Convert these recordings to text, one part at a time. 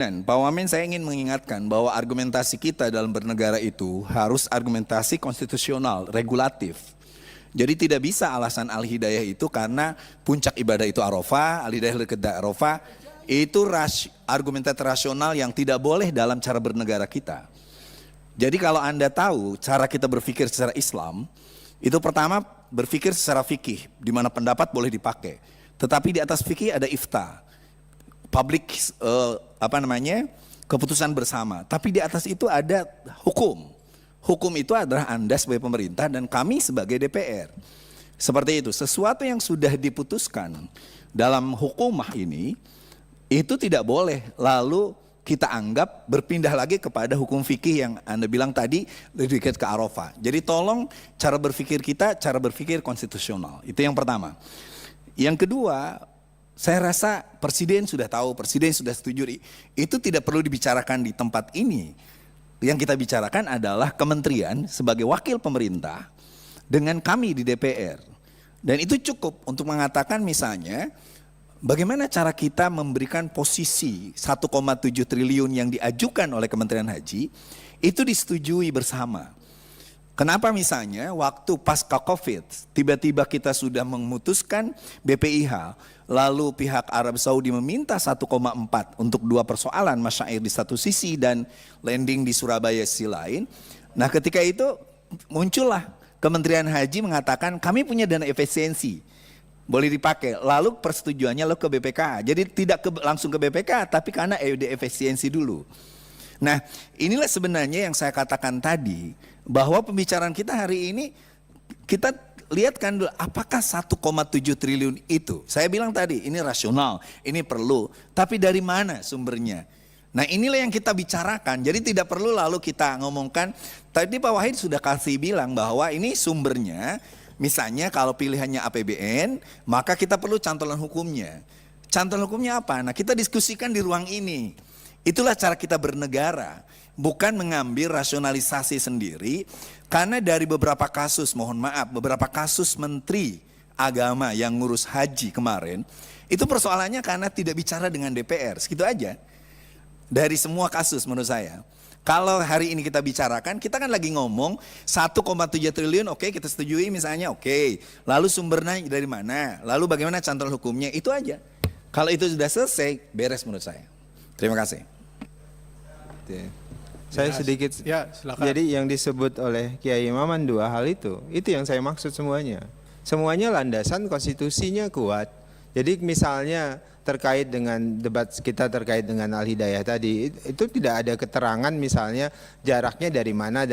Dan Pak Wamen, saya ingin mengingatkan bahwa argumentasi kita dalam bernegara itu harus argumentasi konstitusional, regulatif. Jadi tidak bisa alasan Al-Hidayah itu karena puncak ibadah itu Arafah, Al-Hidayah dekat Arafah, itu argumentasi rasional yang tidak boleh dalam cara bernegara kita. Jadi kalau Anda tahu cara kita berpikir secara Islam, itu pertama berpikir secara fikih, di mana pendapat boleh dipakai. Tetapi di atas fikih ada ifta, public keputusan bersama. Tapi di atas itu ada hukum. Hukum itu adalah Anda sebagai pemerintah dan kami sebagai DPR. Seperti itu, sesuatu yang sudah diputuskan dalam hukumah ini, itu tidak boleh lalu kita anggap berpindah lagi kepada hukum fikih yang Anda bilang tadi lebih dekat ke Arafah. Jadi tolong cara berpikir kita, cara berpikir konstitusional. Itu yang pertama. Yang kedua, saya rasa Presiden sudah tahu, Presiden sudah setuju. Itu tidak perlu dibicarakan di tempat ini. Yang kita bicarakan adalah kementerian sebagai wakil pemerintah dengan kami di DPR. Dan itu cukup untuk mengatakan misalnya bagaimana cara kita memberikan posisi 1,7 triliun yang diajukan oleh Kementerian Haji itu disetujui bersama. Kenapa misalnya waktu pasca Covid tiba-tiba kita sudah memutuskan BPIH, lalu pihak Arab Saudi meminta 1,4 untuk dua persoalan, masyair di satu sisi dan landing di Surabaya sisi lain. Nah ketika itu muncullah Kementerian Haji mengatakan kami punya dana efisiensi, boleh dipakai. Lalu persetujuannya lo ke BPK. Jadi tidak langsung ke BPK tapi karena efisiensi dulu. Nah inilah sebenarnya yang saya katakan tadi, bahwa pembicaraan kita hari ini kita lihatkan dulu apakah 1,7 triliun itu. Saya bilang tadi ini rasional, ini perlu, tapi dari mana sumbernya? Nah inilah yang kita bicarakan. Jadi tidak perlu lalu kita ngomongkan, tadi Pak Wahid sudah kasih bilang bahwa ini sumbernya, misalnya kalau pilihannya APBN, maka kita perlu cantolan hukumnya. Cantolan hukumnya apa? Nah kita diskusikan di ruang ini. Itulah cara kita bernegara, bukan mengambil rasionalisasi sendiri. Karena dari beberapa kasus, mohon maaf, beberapa kasus menteri agama yang ngurus haji kemarin, itu persoalannya karena tidak bicara dengan DPR, segitu aja. Dari semua kasus menurut saya. Kalau hari ini kita bicarakan, kita kan lagi ngomong 1,7 triliun, oke, kita setujui misalnya, oke. Lalu sumbernya dari mana? Lalu bagaimana cantolan hukumnya? Itu aja. Kalau itu sudah selesai, beres menurut saya. Terima kasih. Saya sedikit, ya, silakan. Jadi yang disebut oleh Kiai Maman dua hal itu yang saya maksud semuanya. Semuanya landasan konstitusinya kuat. Jadi misalnya terkait dengan debat kita terkait dengan Al-Hidayah tadi, itu tidak ada keterangan misalnya jaraknya dari mana,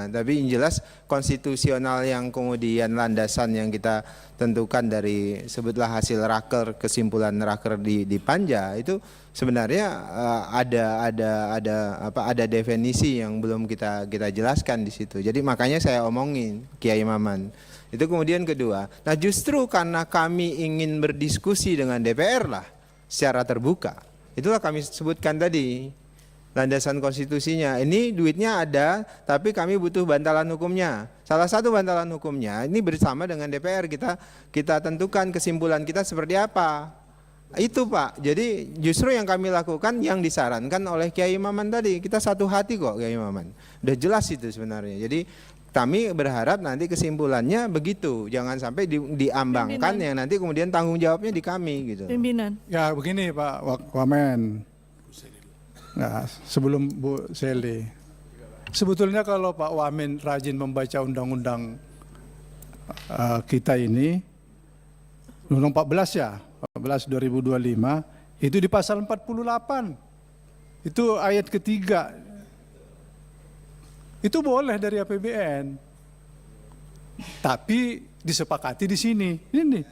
tapi yang jelas konstitusional yang kemudian landasan yang kita tentukan dari sebutlah hasil raker, kesimpulan raker di Panja itu sebenarnya ada definisi yang belum kita jelaskan di situ. Jadi makanya saya omongin Kiai Maman. Itu kemudian kedua. Nah justru karena kami ingin berdiskusi dengan DPR lah secara terbuka. Itulah kami sebutkan tadi landasan konstitusinya. Ini duitnya ada, tapi kami butuh bantalan hukumnya. Salah satu bantalan hukumnya ini bersama dengan DPR kita tentukan kesimpulan kita seperti apa. Itu Pak. Jadi justru yang kami lakukan yang disarankan oleh Kiai Maman tadi. Kita satu hati kok Kiai Maman. Udah jelas itu sebenarnya. Jadi kami berharap nanti kesimpulannya begitu, jangan sampai diambangkan yang nanti kemudian tanggung jawabnya di kami gitu. Pimpinan. Ya begini Pak Wamen. Nah, sebelum Bu Seli, sebetulnya kalau Pak Wamen rajin membaca undang-undang kita ini, undang 14 ya, 14 2025, itu di pasal 48, itu ayat ketiga. Itu boleh dari APBN, tapi disepakati di sini. Ini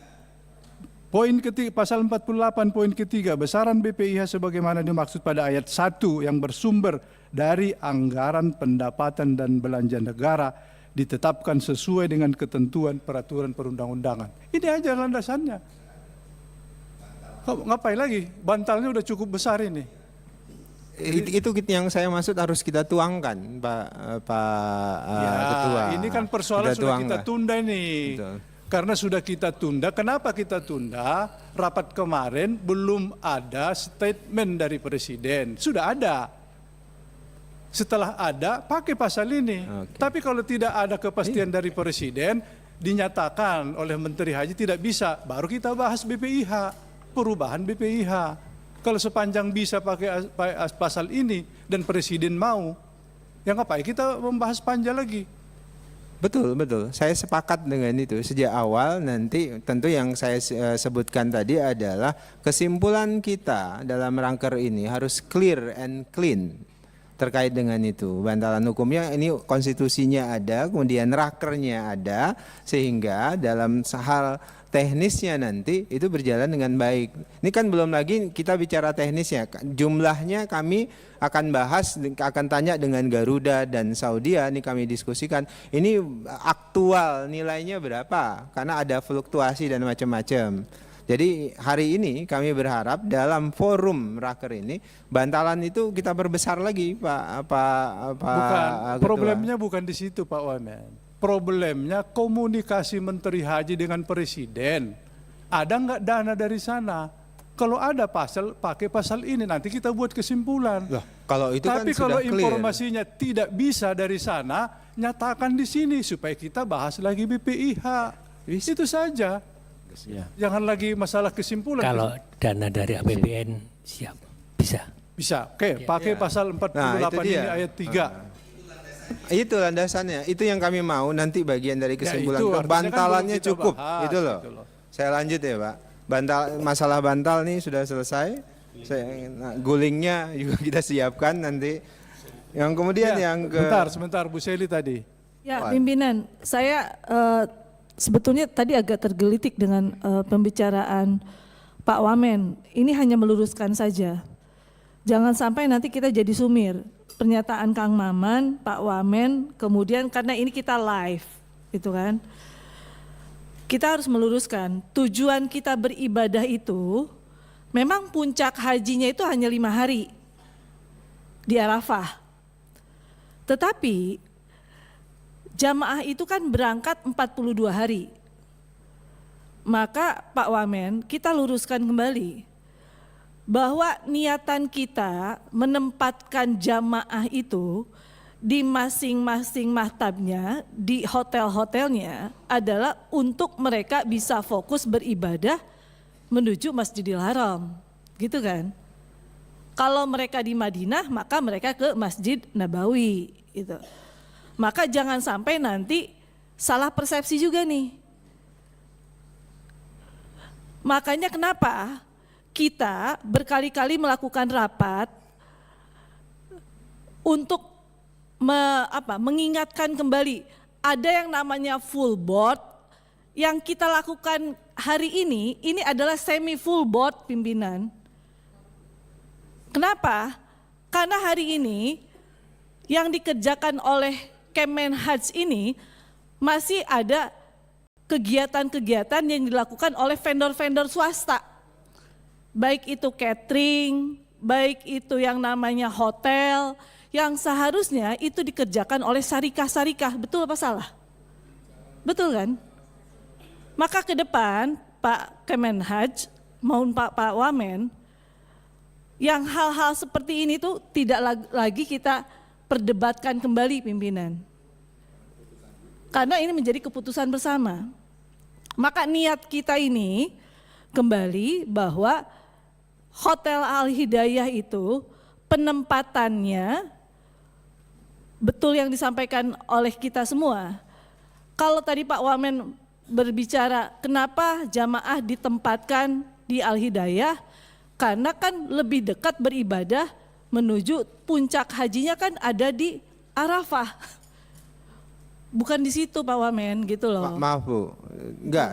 poin ketiga, pasal 48 poin ketiga, besaran BPIH sebagaimana dimaksud pada ayat 1 yang bersumber dari anggaran pendapatan dan belanja negara ditetapkan sesuai dengan ketentuan peraturan perundang-undangan. Ini aja landasannya. Ngapain lagi? Bantalnya udah cukup besar ini. Itu yang saya maksud harus kita tuangkan Pak ya, Ketua. Ini kan persoalan sudah kita tunda nih. Betul. Karena sudah kita tunda. Kenapa kita tunda? Rapat kemarin belum ada statement dari Presiden. Sudah ada. Setelah ada, pakai pasal ini. Oke. Tapi kalau tidak ada kepastian dari Presiden, dinyatakan oleh Menteri Haji tidak bisa, baru kita bahas BPIH, perubahan BPIH. Kalau sepanjang bisa pakai pasal ini dan Presiden mau, ya ngapain kita membahas panjang lagi? Betul, betul. Saya sepakat dengan itu. Sejak awal nanti tentu yang saya sebutkan tadi adalah kesimpulan kita dalam rangker ini harus clear and clean terkait dengan itu. Bantalan hukumnya ini konstitusinya ada, kemudian rakernya ada, sehingga dalam hal teknisnya nanti itu berjalan dengan baik. Ini kan belum lagi kita bicara teknisnya. Jumlahnya kami akan bahas, akan tanya dengan Garuda dan Saudi, ini kami diskusikan. Ini aktual nilainya berapa? Karena ada fluktuasi dan macam-macam. Jadi hari ini kami berharap dalam forum raker ini bantalan itu kita perbesar lagi, Pak Bukan, problemnya bukan di situ, Pak Wamen. Problemnya komunikasi Menteri Haji dengan Presiden. Ada nggak dana dari sana? Kalau ada pasal, pakai pasal ini. Nanti kita buat kesimpulan. Loh, kalau itu Tapi kan kalau sudah clear. informasinya tidak bisa dari sana, nyatakan di sini supaya kita bahas lagi BPIH. Itu saja. Jangan lagi masalah kesimpulan. Kalau dana dari APBN siap, bisa. Bisa. Oke, pakai pasal 48 ini dia. ayat 3. Itu landasannya, itu yang kami mau nanti bagian dari kesimpulan. itu artinya kan Bantalannya belum kita cukup, bahas, itu loh. gitu loh. Saya lanjut ya Pak. Masalah bantal nih sudah selesai. Gulingnya juga kita siapkan nanti. Yang kemudian Ya, yang ke sebentar Bu Seli tadi. Ya, pimpinan, saya sebetulnya tadi agak tergelitik dengan pembicaraan Pak Wamen. Ini hanya meluruskan saja. Jangan sampai nanti kita jadi sumir. Pernyataan Kang Maman, Pak Wamen, kemudian karena ini kita live, gitu kan. Kita harus meluruskan, tujuan kita beribadah itu, memang puncak hajinya itu hanya 5 hari di Arafah. Tetapi jamaah itu kan berangkat 42 hari. Maka Pak Wamen, kita luruskan kembali bahwa niatan kita menempatkan jamaah itu di masing-masing maktabnya, di hotel-hotelnya adalah untuk mereka bisa fokus beribadah menuju Masjidil Haram, gitu kan? Kalau mereka di Madinah, maka mereka ke Masjid Nabawi, gitu. Maka jangan sampai nanti salah persepsi juga nih. Makanya kenapa kita berkali-kali melakukan rapat untuk mengingatkan kembali ada yang namanya full board yang kita lakukan hari ini adalah semi full board pimpinan. Kenapa? Karena hari ini yang dikerjakan oleh Kemenhaj ini masih ada kegiatan-kegiatan yang dilakukan oleh vendor-vendor swasta. Baik itu catering, baik itu yang namanya hotel, yang seharusnya itu dikerjakan oleh syarikah-syarikah. Betul apa salah? Betul kan? Maka ke depan Pak Kemenhaj maupun Pak Wamen, yang hal-hal seperti ini tuh tidak lagi kita perdebatkan kembali pimpinan. Karena ini menjadi keputusan bersama. Maka niat kita ini kembali bahwa Hotel Al-Hidayah itu penempatannya betul yang disampaikan oleh kita semua. Kalau tadi Pak Wamen berbicara kenapa jamaah ditempatkan di Al-Hidayah, karena kan lebih dekat beribadah menuju puncak hajinya kan ada di Arafah. Bukan di situ Pak Wamen gitu loh. Maaf Bu,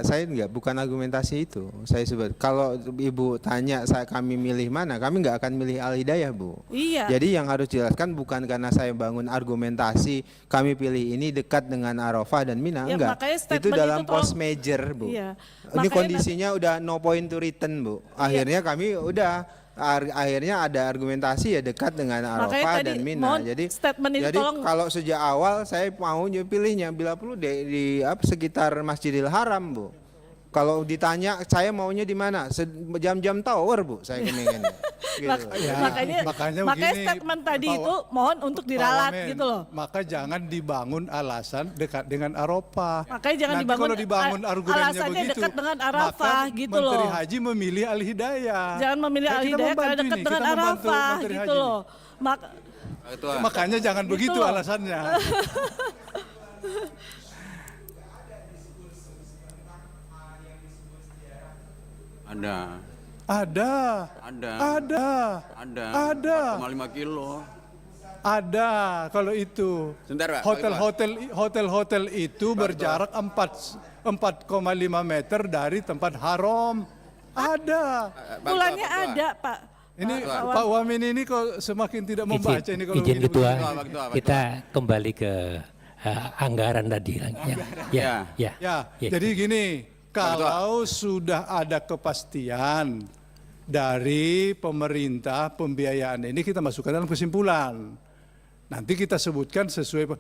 saya bukan argumentasi itu. Saya sebut kalau Ibu tanya kami milih mana, kami nggak akan milih Al-Hidayah Bu. Iya. Jadi yang harus dijelaskan bukan karena saya bangun argumentasi kami pilih ini dekat dengan Arafah dan Mina, Ya, enggak. makanya statement Itu dalam itu post major Bu. Iya. Ini Makanya kondisinya udah no point to return Bu. Akhirnya kami udah akhirnya ada argumentasi ya dekat dengan Arafah tadi dan Mina. mohon Jadi statement itu jadi tolong. kalau sejak awal saya maunya pilihnya bila perlu di sekitar Masjidil Haram, Bu. Kalau ditanya saya maunya di mana? Jam-jam tower, Bu. Saya kepengennya. Gitu. makanya makanya begini, statement tadi Pak itu mohon untuk diralat Wamen, gitu loh. Maka jangan dibangun alasan dekat dengan Arafah. Makanya jangan Nanti dibangun kalau dibangun argumennya alasannya begitu, dekat dengan Arafah maka gitu Menteri loh. Haji memilih Al-Hidayah. Jangan memilih Nah, kita Al-Hidayah karena membantu dekat ini, dengan kita membantu Arafah Menteri gitu Haji ini. loh. Makanya jangan Gitu begitu loh. alasannya. Ada. Ada. 4,5 kilo. Ada kalau itu. Sebentar, Pak. Hotel-hotel itu berjarak 4,5 meter dari tempat haram. Ada. Bulannya ada, Pak. Ini Pak Wamen ini kok semakin tidak membaca ini kalau izin begini. Ketua, Ketua. kita kembali ke anggaran tadi. Ya. Jadi gini, kalau sudah ada kepastian dari pemerintah pembiayaan ini kita masukkan dalam kesimpulan. Nanti kita sebutkan sesuai.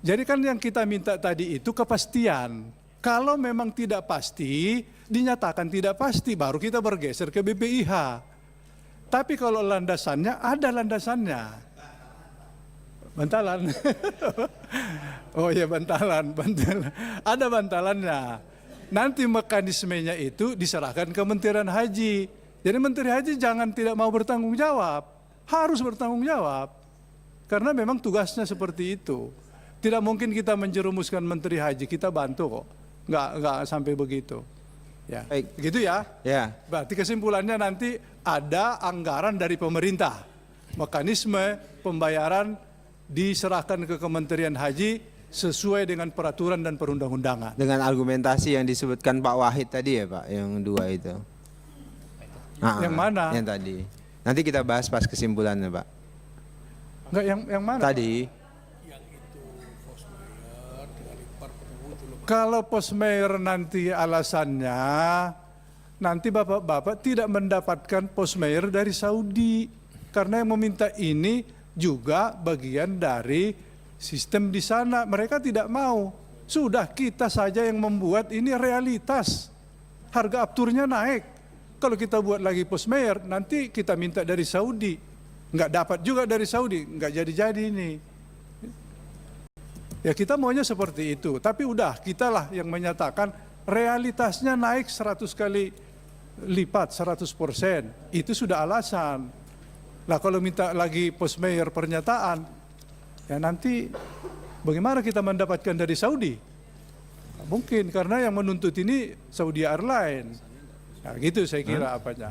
Jadi kan yang kita minta tadi itu kepastian. Kalau memang tidak pasti, dinyatakan tidak pasti, baru kita bergeser ke BPIH. Tapi kalau landasannya, ada landasannya. Bantalan. Oh iya bantalan. Ada bantalannya. Nanti mekanismenya itu diserahkan ke Kementerian Haji. Jadi Menteri Haji jangan tidak mau bertanggung jawab. Harus bertanggung jawab. Karena memang tugasnya seperti itu. Tidak mungkin kita menjerumuskan Menteri Haji, kita bantu kok. Enggak sampai begitu. Ya, Baik. gitu ya. Ya. Berarti kesimpulannya nanti ada anggaran dari pemerintah. Mekanisme pembayaran diserahkan ke Kementerian Haji sesuai dengan peraturan dan perundang-undangan. Dengan argumentasi yang disebutkan Pak Wahid tadi ya, Pak, yang dua itu. Yang mana? Yang tadi. Nanti kita bahas pas kesimpulannya, Pak. Enggak, yang mana? Tadi. Kalau Posmayer nanti alasannya, nanti bapak-bapak tidak mendapatkan Posmayer dari Saudi. Karena yang meminta ini juga bagian dari sistem di sana. Mereka tidak mau. Sudah kita saja yang membuat ini realitas. Harga afturnya naik. Kalau kita buat lagi Posmayer, nanti kita minta dari Saudi. Nggak dapat juga dari Saudi, nggak jadi-jadi ini. Ya kita maunya seperti itu, tapi udah kitalah yang menyatakan realitasnya naik 100 kali lipat, 100%. Itu sudah alasan. Lah kalau minta lagi Posmayer pernyataan, ya nanti bagaimana kita mendapatkan dari Saudi? Mungkin karena yang menuntut ini Saudi Airlines. Nah, gitu saya kira apanya.